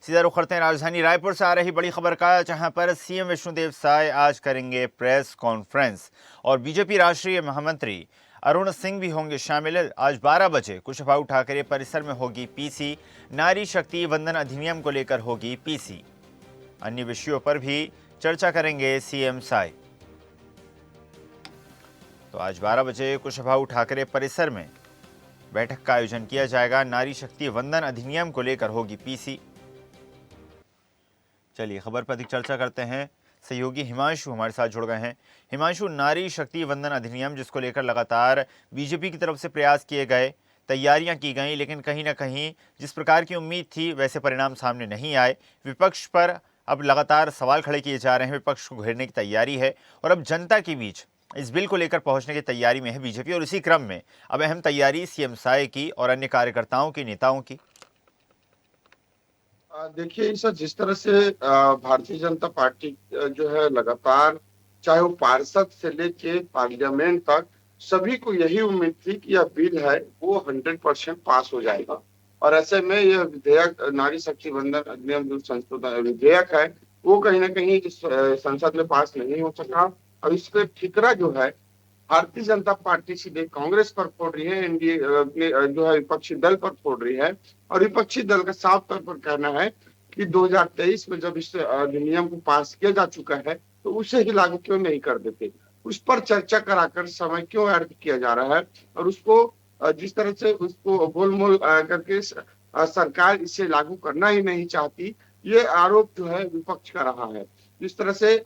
सीधा रुख करते हैं राजधानी रायपुर से आ रही बड़ी खबर का, जहां पर सीएम विष्णुदेव साय आज करेंगे प्रेस कॉन्फ्रेंस और बीजेपी राष्ट्रीय महामंत्री अरुण सिंह भी होंगे शामिल। आज 12 बजे कुशभाऊ ठाकरे परिसर में होगी पीसी। नारी शक्ति वंदन अधिनियम को लेकर होगी पीसी। अन्य विषयों पर भी चर्चा करेंगे सीएम साय। तो आज 12 बजे कुशभाऊ ठाकरे परिसर में बैठक का आयोजन किया जाएगा। नारी शक्ति वंदन अधिनियम को लेकर होगी पीसी। चलिए खबर पर अधिक चर्चा करते हैं। सहयोगी हिमांशु हमारे साथ जुड़ गए हैं। हिमांशु, नारी शक्ति वंदन अधिनियम जिसको लेकर लगातार बीजेपी की तरफ से प्रयास किए गए, तैयारियां की गई, लेकिन कहीं ना कहीं जिस प्रकार की उम्मीद थी वैसे परिणाम सामने नहीं आए। विपक्ष पर अब लगातार सवाल खड़े किए जा रहे हैं। विपक्ष को घेरने की तैयारी है और अब जनता के बीच इस बिल को लेकर पहुंचने की तैयारी में है बीजेपी। और इसी क्रम में अब अहम तैयारी सीएम साय की और अन्य कार्यकर्ताओं की, नेताओं की। देखिए सर, जिस तरह से भारतीय जनता पार्टी जो है लगातार, चाहे वो पार्षद से लेके पार्लियामेंट तक, सभी को यही उम्मीद थी कि यह बिल है वो 100% पास हो जाएगा। और ऐसे में यह विधेयक, नारी शक्ति वंदन अधिनियम जो संशोधन विधेयक है, वो कहीं ना कहीं इस संसद में पास नहीं हो सका। और इस पे ठिकरा जो है भारतीय जनता पार्टी सीधे कांग्रेस पर फोड़ रही है, एनडीए जो है विपक्षी दल पर फोड़ रही है। और विपक्षी दल का साफ तौर पर कहना है कि 2023 में जब इस अधिनियम को पास किया जा चुका है तो उसे ही लागू क्यों नहीं कर देते, उस पर चर्चा कराकर समय क्यों व्यर्थ किया जा रहा है। और उसको जिस तरह से उसको गोलमोल करके सरकार इसे लागू करना ही नहीं चाहती, ये आरोप जो है विपक्ष का रहा है। जिस तरह से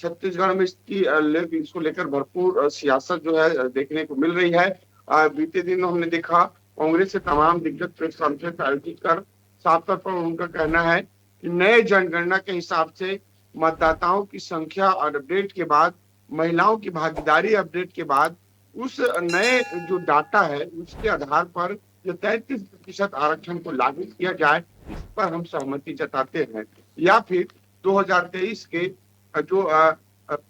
छत्तीसगढ़ में इसको लेकर भरपूर सियासत जो है देखने को मिल रही है। बीते दिन हमने देखा कांग्रेस से तमाम दिग्गज प्रेस कॉन्फ्रेंस आयोजित कर साफ तौर पर उनका कहना है कि नए जनगणना के हिसाब से मतदाताओं की संख्या और अपडेट के बाद, महिलाओं की भागीदारी अपडेट के बाद, उस नए जो डाटा है उसके आधार पर जो 33% आरक्षण को लागू किया जाए, इस पर हम सहमति जताते हैं। या फिर 2023 के जो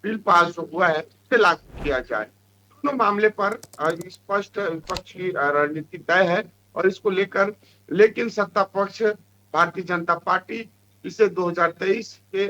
बिल पास हुआ है उसे लागू किया जाए। दोनों मामले पर स्पष्ट विपक्ष की रणनीति तय है और इसको लेकर, लेकिन सत्ता पक्ष भारतीय जनता पार्टी इसे 2023 के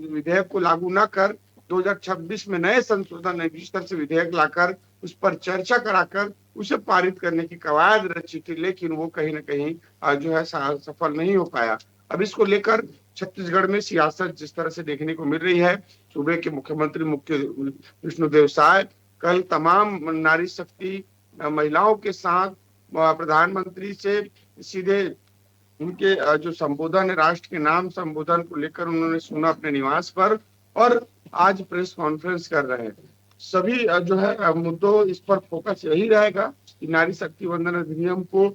विधेयक को लागू न कर 2026 में नए संशोधन जिस तरह से विधेयक लाकर उस पर चर्चा कराकर उसे पारित करने की कवायद रची थी, लेकिन वो कहीं ना कहीं जो है सफल नहीं हो पाया। अब इसको लेकर छत्तीसगढ़ में सियासत जिस तरह से देखने को मिल रही है, सूबे के मुख्यमंत्री विष्णुदेव साय कल तमाम नारी शक्ति महिलाओं के साथ प्रधानमंत्री से सीधे उनके जो संबोधन है, राष्ट्र के नाम संबोधन को लेकर उन्होंने सुना अपने निवास पर, और आज प्रेस कॉन्फ्रेंस कर रहे हैं। सभी जो है मुद्दों इस पर फोकस यही रहेगा कि नारी शक्ति वंदन अधिनियम को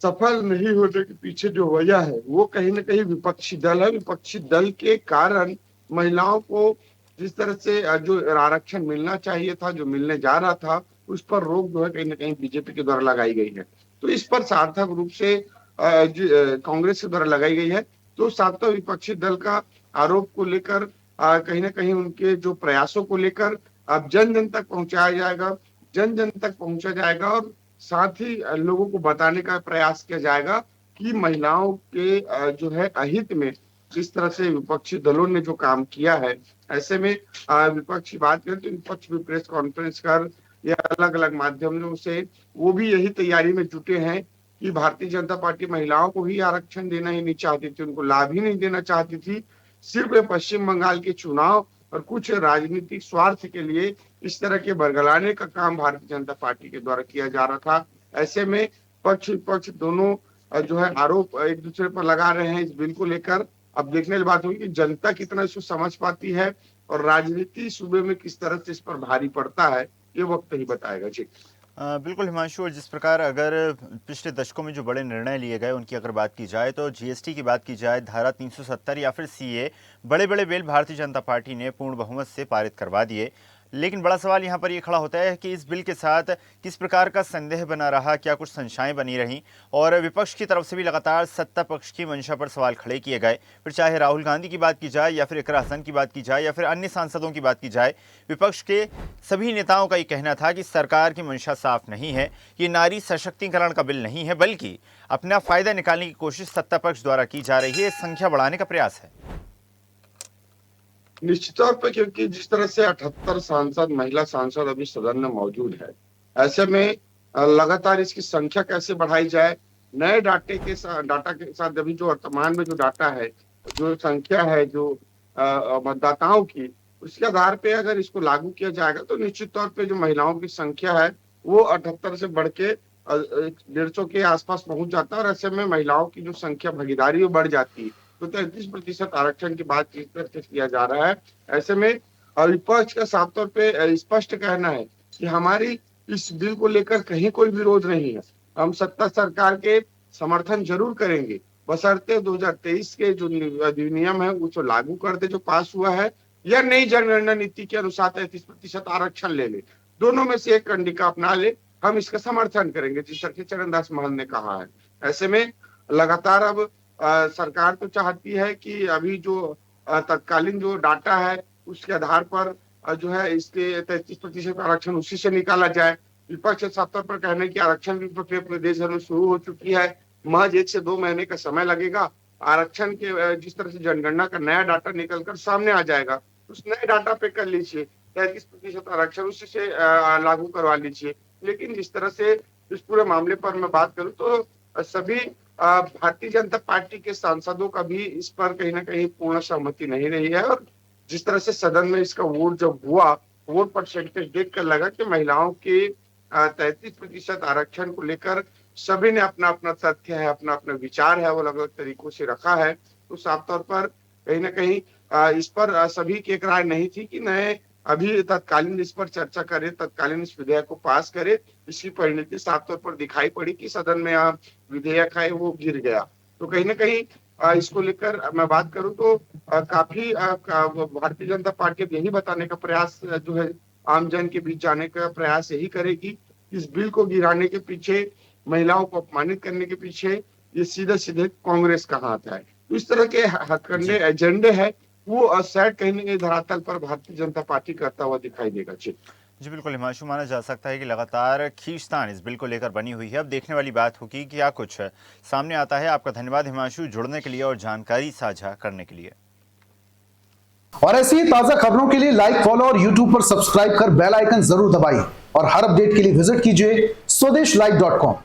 सफल नहीं होने के पीछे जो वजह है वो कहीं ना कहीं विपक्षी दल है। विपक्षी दल के कारण महिलाओं को जिस तरह से जो आरक्षण मिलना चाहिए था, जो मिलने जा रहा था, उस पर रोक जो है कहीं ना कहीं बीजेपी के द्वारा लगाई गई है। तो इस पर सार्थक रूप से कांग्रेस के द्वारा लगाई गई है। तो सातों विपक्षी दल का आरोप को लेकर कहीं ना कहीं उनके जो प्रयासों को लेकर अब जन जन तक पहुंचाया जाएगा, जन जन तक पहुंचा जाएगा और साथ ही लोगों को बताने का प्रयास किया जाएगा कि महिलाओं के जो है अहित में जिस तरह से विपक्षी दलों ने जो काम किया है। ऐसे में विपक्ष की बात करें तो विपक्ष भी प्रेस कॉन्फ्रेंस कर या अलग अलग माध्यमों से वो भी यही तैयारी में जुटे हैं कि भारतीय जनता पार्टी महिलाओं को ही आरक्षण देना ही नहीं चाहती थी, उनको लाभ ही नहीं देना चाहती थी। सिर्फ पश्चिम बंगाल के चुनाव और कुछ राजनीतिक स्वार्थ के लिए इस तरह के बरगलाने का काम भारतीय जनता पार्टी के द्वारा किया जा रहा था। ऐसे में पक्ष विपक्ष दोनों जो है आरोप एक दूसरे पर लगा रहे हैं इस बिल को लेकर। अब देखने की बात होगी कि जनता कितना इसको समझ पाती है और राजनीति सूबे में किस तरह से इस पर भारी पड़ता है, ये वक्त ही बताएगा। जी बिल्कुल हिमांशु, और जिस प्रकार अगर पिछले दशकों में जो बड़े निर्णय लिए गए उनकी अगर बात की जाए तो जीएसटी की बात की जाए, धारा 370 या फिर सीए, बड़े बड़े बिल भारतीय जनता पार्टी ने पूर्ण बहुमत से पारित करवा दिए। लेकिन बड़ा सवाल यहाँ पर ये खड़ा होता है कि इस बिल के साथ किस प्रकार का संदेह बना रहा, क्या कुछ संशय बनी रही, और विपक्ष की तरफ से भी लगातार सत्ता पक्ष की मंशा पर सवाल खड़े किए गए। फिर चाहे राहुल गांधी की बात की जाए या फिर इकरा हसन की बात की जाए या फिर अन्य सांसदों की बात की जाए, विपक्ष के सभी नेताओं का ये कहना था कि सरकार की मंशा साफ नहीं है, ये नारी सशक्तिकरण का बिल नहीं है, बल्कि अपना फायदा निकालने की कोशिश सत्ता पक्ष द्वारा की जा रही है, संख्या बढ़ाने का प्रयास है। निश्चित तौर पर, क्योंकि जिस तरह से 78 सांसद, महिला सांसद अभी सदन में मौजूद है, ऐसे में लगातार इसकी संख्या कैसे बढ़ाई जाए, नए डाटा के साथ अभी जो वर्तमान में जो डाटा है, जो संख्या है, जो मतदाताओं की, उसके आधार पे अगर इसको लागू किया जाएगा तो निश्चित तौर पे जो महिलाओं की संख्या है वो 78 से बढ़ के 150 के आसपास पहुंच जाता है, और ऐसे में महिलाओं की जो संख्या, भागीदारी वो बढ़ जाती है। तो 33% आरक्षण की बात जिस तरह से किया जा रहा है, ऐसे में विपक्ष का साफ तौर पे स्पष्ट कहना है कि हमारी इस बिल को लेकर कहीं कोई विरोध नहीं है, हम सत्ता सरकार के समर्थन जरूर करेंगे, बशर्ते 2023 के जो अधिनियम है उसको लागू कर दे जो पास हुआ है, या नई जनगणना नीति के अनुसार 33% आरक्षण ले ले, दोनों में से एक कंडिका अपना ले, हम इसका समर्थन करेंगे, जिस तरह से चरणदास महल ने कहा है। ऐसे में लगातार अब सरकार तो चाहती है कि अभी जो तत्कालीन जो डाटा है उसके आधार पर जो है इसके 33% आरक्षण उसी से निकाला जाए। विपक्ष साफ तौर पर कहने की आरक्षण की प्रक्रिया पूरे देश भर में शुरू हो चुकी है, महज 1 से 2 महीने का समय लगेगा, आरक्षण के जिस तरह से जनगणना का नया डाटा निकल कर सामने आ जाएगा, उस नए डाटा पे कर लीजिए, 33% आरक्षण उसी से लागू करवा लीजिए। लेकिन जिस तरह से इस पूरे मामले पर मैं बात करूं तो सभी भारतीय जनता पार्टी के सांसदों का भी इस पर कहीं ना कहीं पूर्ण सहमति नहीं रही है, और जिस तरह से सदन में इसका वोट जब हुआ, वोट परसेंटेज देखकर लगा कि महिलाओं के 33% आरक्षण को लेकर सभी ने अपना अपना तथ्य है, अपना अपना विचार है, वो अलग अलग तरीकों से रखा है। तो साफ तौर पर कहीं ना कहीं इस पर सभी की एक राय नहीं थी कि नए अभी तत्कालीन इस पर चर्चा करे, तत्कालीन इस विधेयक को पास करे। इसकी परिणति साफ तौर पर दिखाई पड़ी कि सदन में विधेयक है वो गिर गया। तो कहीं ना कहीं इसको लेकर मैं बात करूं तो काफी भारतीय जनता पार्टी यही बताने का प्रयास जो है आम जन के बीच जाने का प्रयास यही करेगी, इस बिल को गिराने के पीछे, महिलाओं को अपमानित करने के पीछे ये सीधे सीधे कांग्रेस का हाथ है। इस तरह के हथकंडे एजेंडे है वो शायद कहीं ना कहीं धरातल पर भारतीय जनता पार्टी करता हुआ दिखाई देगा। जी बिल्कुल हिमांशु, माना जा सकता है कि लगातार खींचतान इस बिल को लेकर बनी हुई है। अब देखने वाली बात होगी कि क्या कुछ सामने आता है। आपका धन्यवाद हिमांशु, जुड़ने के लिए और जानकारी साझा करने के लिए। और ऐसी ही ताजा खबरों के लिए लाइक, फॉलो और यूट्यूब पर सब्सक्राइब कर बेल आइकन जरूर दबाइए, और हर अपडेट के लिए विजिट कीजिए स्वदेशलाइव.com।